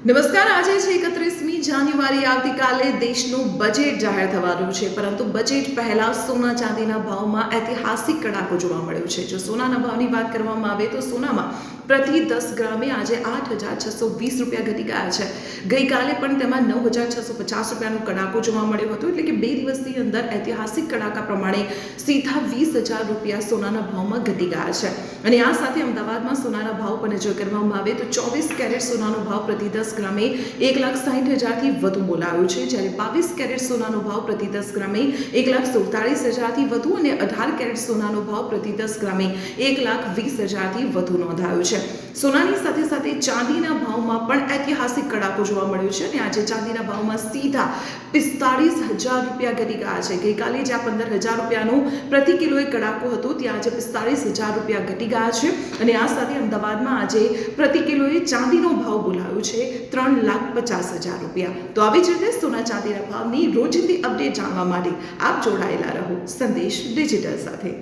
નમસ્કાર. આજે છે 31મી જાન્યુઆરી. આવતીકાલે દેશનું બજેટ જાહેર થવાનું છે, પરંતુ બજેટ પહેલા સોના ચાંદીના ભાવમાં ઐતિહાસિક કડાકો જોવા મળ્યો છે. જો સોનાના ભાવની વાત કરવામાં આવે તો સોનામાં પ્રતિ 10 ગ્રામે આજે 8,620 રૂપિયા ઘટી ગયા છે. ગઈકાલે પણ તેમાં 9,650 રૂપિયાનો કડાકો જોવા મળ્યો હતો. એટલે કે 2 દિવસની અંદર ઐતિહાસિક કડાકા પ્રમાણે સીધા 20,000 રૂપિયા સોનાના ભાવમાં ઘટી ગયા છે. અને આ સાથે અમદાવાદમાં સોનાના ભાવ પર નજર કરવામાં આવે તો 24 કેરેટ સોનાનો ભાવ પ્રતિ 10 ગ્રામે 1,60,000 થી વધુ બોલાયો છે, જ્યારે 22 કેરેટ સોનાનો ભાવ પ્રતિ 10 ગ્રામે 1,47,000 થી વધુ અને 18 કેરેટ સોનાનો ભાવ પ્રતિ 10 ગ્રામે 1,20,000 થી વધુ નોંધાયો છે. સોનાની સાથે સાથે ચાંદીના ભાવમાં પણ ઐતિહાસિક કડાકો જોવા મળ્યો છે અને આજે ચાંદીના ભાવમાં સીધા 45,000 રૂપિયા ઘટી ગયા છે. ગઈકાલે જ્યાં 15,000 રૂપિયાનો પ્રતિ કિલોએ કડાકો હતો, ત્યાં આજે 45,000 રૂપિયા ઘટી ગયા છે. અને આ સાથે અમદાવાદમાં આજે પ્રતિ કિલોએ ચાંદીનો ભાવ બોલાયો છે 3,50,000 રૂપિયા. તો આવી જ રીતે સોના ચાંદીના ભાવની રોજિંદી અપડેટ જાણવા માટે આપ જોડાયેલા રહો સંદેશ ડિજિટલ સાથે.